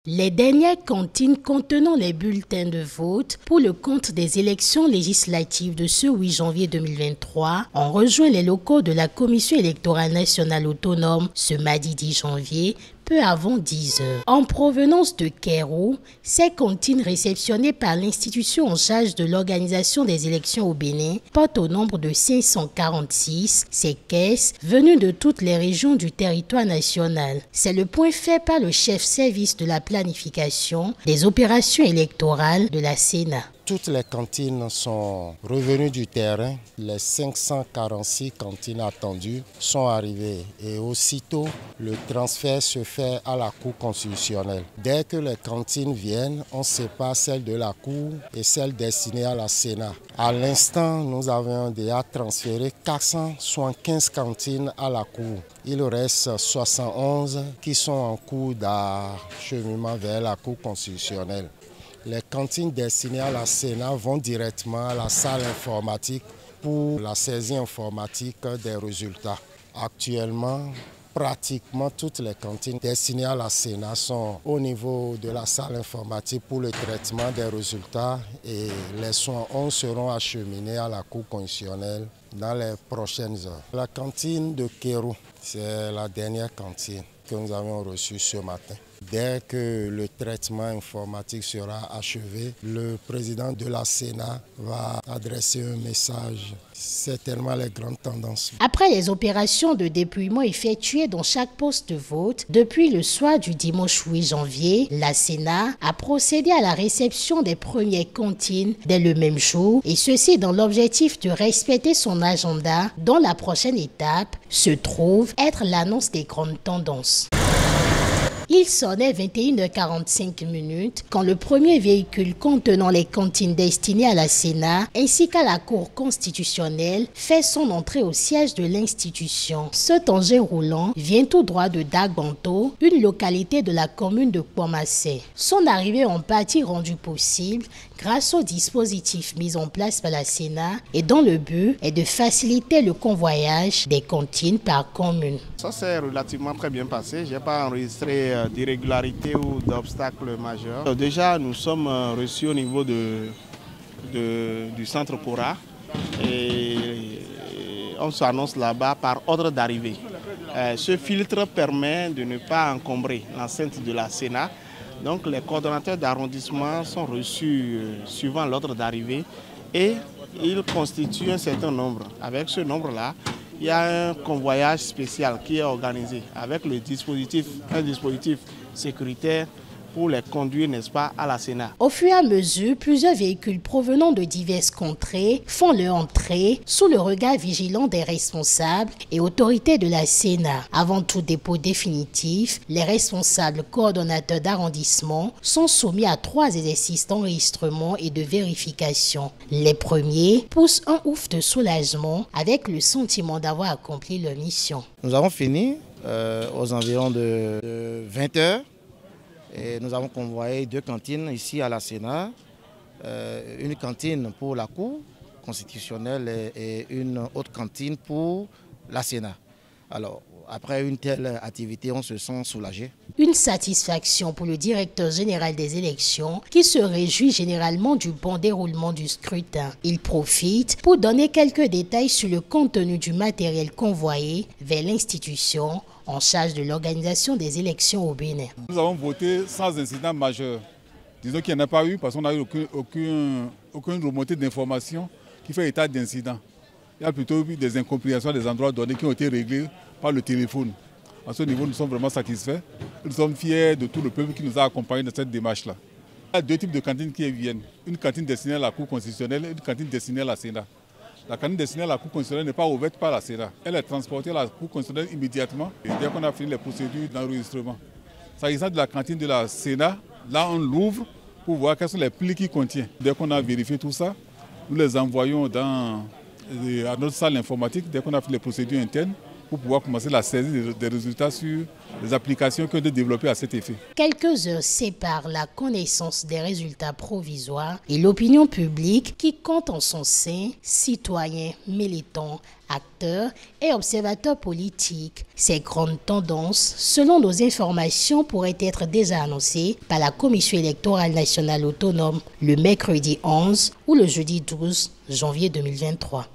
Les dernières cantines contenant les bulletins de vote pour le compte des élections législatives de ce 8 janvier 2023 ont rejoint les locaux de la Commission électorale nationale autonome ce mardi 10 janvier, peu avant 10 heures. En provenance de Kéro, ces cantines réceptionnées par l'institution en charge de l'organisation des élections au Bénin portent au nombre de 546 ces caisses venues de toutes les régions du territoire national. C'est le point fait par le chef service de la planification des opérations électorales de la Sénat. Toutes les cantines sont revenues du terrain. Les 546 cantines attendues sont arrivées et aussitôt le transfert se fait à la Cour constitutionnelle. Dès que les cantines viennent, on sépare celles de la Cour et celles destinées à la Sénat. À l'instant, nous avons déjà transféré 475 cantines à la Cour. Il reste 71 qui sont en cours d'acheminement vers la Cour constitutionnelle. Les cantines destinées à la Sénat vont directement à la salle informatique pour la saisie informatique des résultats. Actuellement, pratiquement toutes les cantines destinées à la Sénat sont au niveau de la salle informatique pour le traitement des résultats et les 111 seront acheminés à la Cour constitutionnelle dans les prochaines heures. La cantine de Kéro, c'est la dernière cantine que nous avons reçue ce matin. Dès que le traitement informatique sera achevé, le président de la Sénat va adresser un message. C'est tellement les grandes tendances. Après les opérations de dépouillement effectuées dans chaque poste de vote, depuis le soir du dimanche 8 janvier, la Sénat a procédé à la réception des premières cantines dès le même jour, et ceci dans l'objectif de respecter son agenda, dont la prochaine étape se trouve être l'annonce des grandes tendances. Il sonnait 21h45 quand le premier véhicule contenant les cantines destinées à la Sénat ainsi qu'à la Cour constitutionnelle fait son entrée au siège de l'institution. Cet engin roulant vient tout droit de Dagbanto, une localité de la commune de Kouamassé. Son arrivée en partie rendue possible grâce au dispositif mis en place par la Sénat et dont le but est de faciliter le convoyage des cantines par commune. Ça s'est relativement très bien passé. Je n'ai pas enregistré d'irrégularités ou d'obstacles majeurs. Déjà, nous sommes reçus au niveau du centre Cora et on s'annonce là-bas par ordre d'arrivée. Ce filtre permet de ne pas encombrer l'enceinte de la Sénat. Donc les coordonnateurs d'arrondissement sont reçus suivant l'ordre d'arrivée et ils constituent un certain nombre. Avec ce nombre-là, il y a un convoyage spécial qui est organisé avec un dispositif sécuritaire pour les conduire, n'est-ce pas, à la Sénat. Au fur et à mesure, plusieurs véhicules provenant de diverses contrées font leur entrée sous le regard vigilant des responsables et autorités de la Sénat. Avant tout dépôt définitif, les responsables coordonnateurs d'arrondissement sont soumis à 3 exercices d'enregistrement et de vérification. Les premiers poussent un ouf de soulagement avec le sentiment d'avoir accompli leur mission. Nous avons fini aux environs de 20 h. Et nous avons convoyé 2 cantines ici à la Sénat, une cantine pour la Cour constitutionnelle et une autre cantine pour la Sénat. Alors, après une telle activité, on se sent soulagé. Une satisfaction pour le directeur général des élections qui se réjouit généralement du bon déroulement du scrutin. Il profite pour donner quelques détails sur le contenu du matériel convoyé vers l'institution en charge de l'organisation des élections au Bénin. Nous avons voté sans incident majeur. Disons qu'il n'y en a pas eu parce qu'on n'a eu aucune remontée d'informations qui fait état d'incident. Il y a plutôt eu des incompréhensions à des endroits donnés qui ont été réglés par le téléphone. À ce niveau, nous sommes vraiment satisfaits. Nous sommes fiers de tout le peuple qui nous a accompagnés dans cette démarche-là. Il y a 2 types de cantines qui viennent. Une cantine destinée à la Cour constitutionnelle et une cantine destinée à la Sénat. La cantine destinée à la Cour constitutionnelle n'est pas ouverte par la Sénat. Elle est transportée à la Cour constitutionnelle immédiatement dès qu'on a fini les procédures d'enregistrement. S'agissant de la cantine de la Sénat, là on l'ouvre pour voir quels sont les plis qu'il contient. Dès qu'on a vérifié tout ça, nous les envoyons à notre salle informatique dès qu'on a fait les procédures internes pour pouvoir commencer la saisie des résultats sur les applications qui ont été développées à cet effet. Quelques heures séparent la connaissance des résultats provisoires et l'opinion publique qui compte en son sein citoyens, militants, acteurs et observateurs politiques. Ces grandes tendances, selon nos informations, pourraient être déjà annoncées par la Commission électorale nationale autonome le mercredi 11 ou le jeudi 12 janvier 2023.